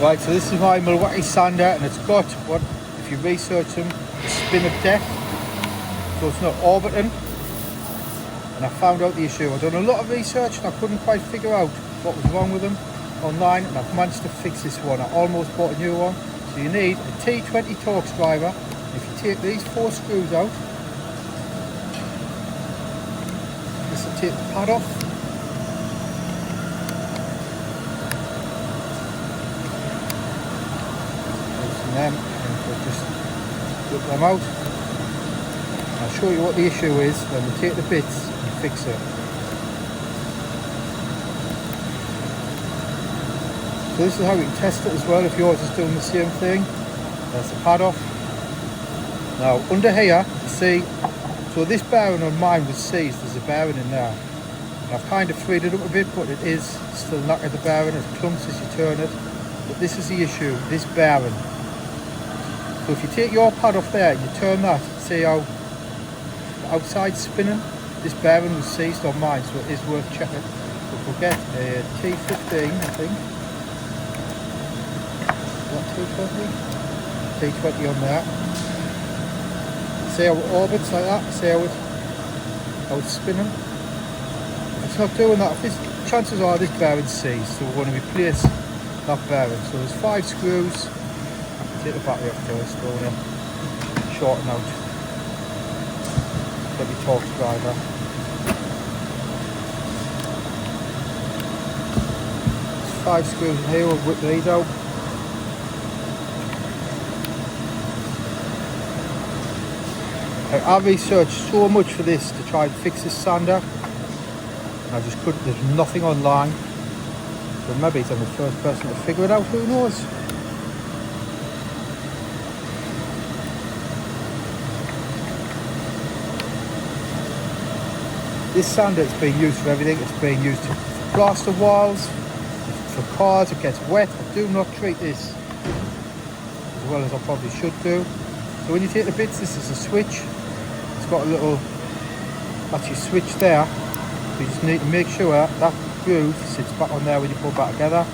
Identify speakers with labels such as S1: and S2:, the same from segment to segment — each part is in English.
S1: Right, so this is my Milwaukee sander, and it's got what, if you research them, the spin of death. So it's not orbiting. And I found out the issue. I've done a lot of research and I couldn't quite figure out what was wrong with them online, and I've managed to fix this one. I almost bought a new one. So you need a T20 Torx driver. If you take these 4 screws out, this will take the pad off. Them, and we'll just whip them out. I'll show you what the issue is, then we'll take the bits and fix it. So this is how you can test it as well if yours is doing the same thing. There's the pad off. Now under here, you see, so this bearing on mine was seized, there's a bearing in there. And I've kind of freed it up a bit, but it is still knackered, the bearing, it clumps as you turn it. But this is the issue, this bearing. So if you take your pad off there, you turn that, see how the outside's spinning? This bearing was seized on mine, so it is worth checking. But we'll get a T15, I think. Is that T20? T20 on there. See how it orbits like that? See how it's spinning? It's not doing that. If this, chances are this bearing's seized, so we're going to replace that bearing. So there's 5 screws. Take the battery off first, go in, shorten out, get your Torx driver. There's 5 screws in here, we'll whip these out. I researched so much for this to try and fix this sander, and I just couldn't, there's nothing online. So maybe I'm the first person to figure it out, who knows? This sander is being used for everything. It's being used to plaster walls, for cars. It gets wet. I do not treat this as well as I probably should do. So when you take the bits, this is a switch. It's got a little, that's your switch there. So you just need to make sure that groove sits back on there when you pull back together.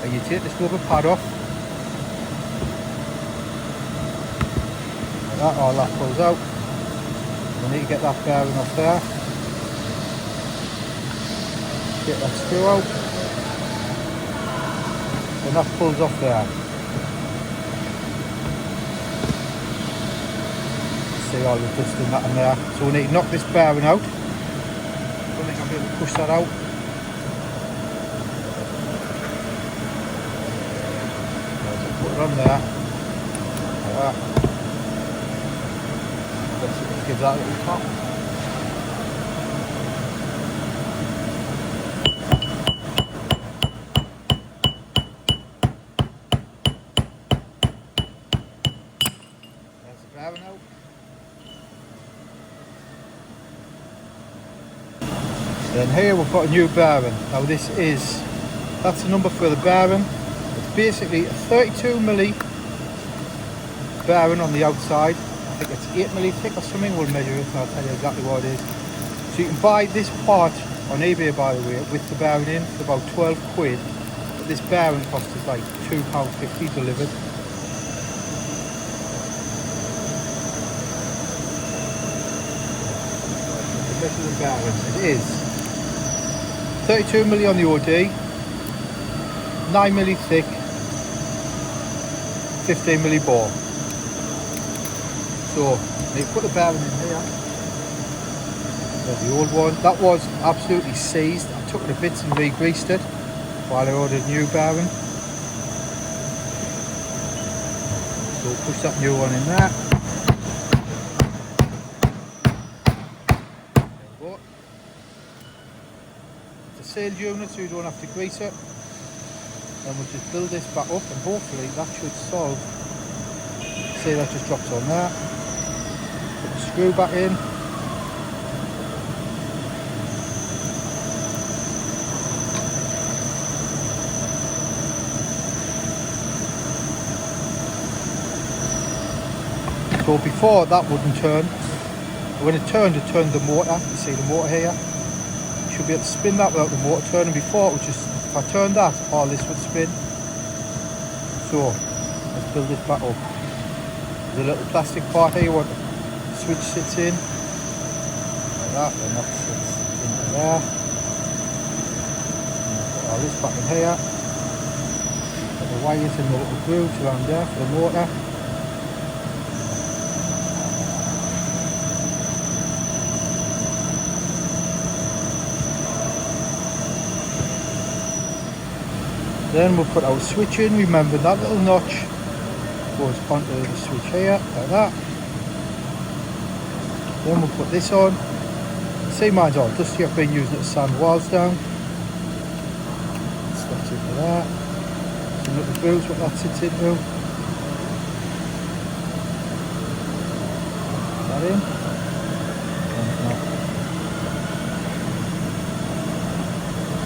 S1: And you take this rubber pad off. Like that, all that pulls out. We need to get that bearing off there. Get that screw out. And that pulls off there. See all the dust in that in there. So we need to knock this bearing out. I don't think I'll be able to push that out. So put it on there. Like that. Give that a little top. There's the bearing out. Then here we've got a new bearing. Now this is, that's the number for the bearing. It's basically a 32mm bearing on the outside. I think it's 8mm thick or something. We'll measure it and I'll tell you exactly what it is. So you can buy this part on eBay, by the way, with the bearing in for about 12 quid. But this bearing cost us like £2.50 delivered. The measure the bearing. It is 32mm on the OD, 9mm thick, 15mm bore. So you put the bearing in here. There's the old one. That was absolutely seized. I took the bits and re-greased it while I ordered a new bearing. So we'll push that new one in there. There we go. It's a sealed unit, so you don't have to grease it. Then we'll just build this back up, and hopefully that should solve. See, that just drops on there. Put the screw back in. So before that wouldn't turn. When it turned the motor. You see the motor here? You should be able to spin that without the motor turning. Before it would just if I turn that, all this would spin. So let's build this back up. There's a little plastic part here where the switch sits in, like that, and that sits into there. Put all this back in here. Put the wires in the little grooves around there for the motor. Then we'll put our switch in. Remember that little notch goes onto the switch here, like that. Then we'll put this on. See, mine's all dusty, I've been using it to sand walls down. That's into that. Some little grooves what that sits into. Put that in.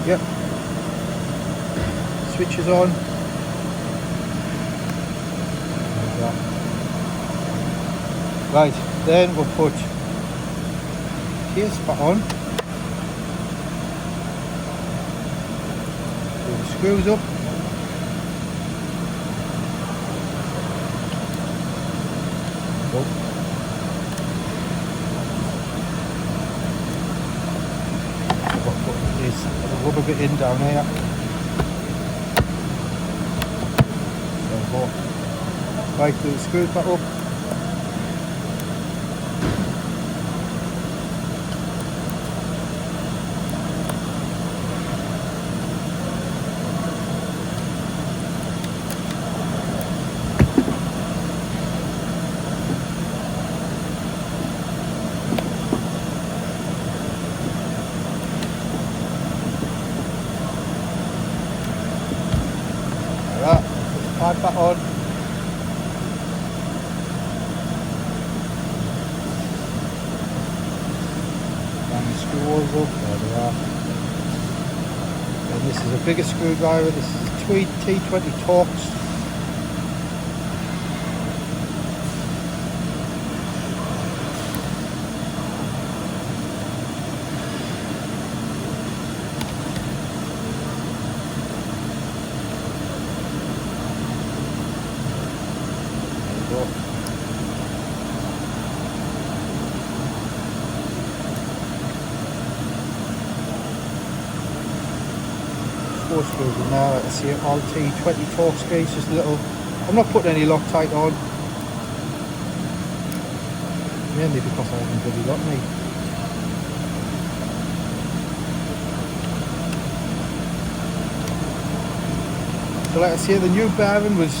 S1: Yep. Switch is on. Right, then we'll put case back on. Pull the screws up. Go. I've put this rubber bit in down here. Right, do the screws back up. Like that, put the pipe back on. Screws up, there they are. And this is a bigger screwdriver, this is a Tweed T20 Torx. There we go. Four screws in there, like I see it, all T20 Torx case, just a little, I'm not putting any Loctite on, mainly because I haven't really got any. So like I say, the new bearing was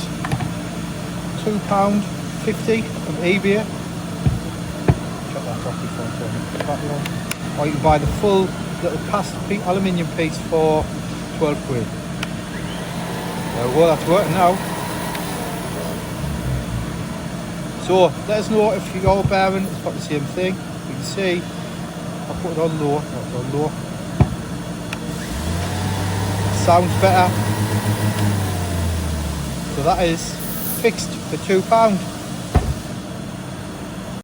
S1: £2.50 from eBay. Shut that off before I turn it back on. Or you can buy the full little cast aluminium piece for 12 quid. Well, that's working now. So let us know if your bearing has got the same thing. You can see I put it on low. That's on low. Sounds better. So that is fixed for £2.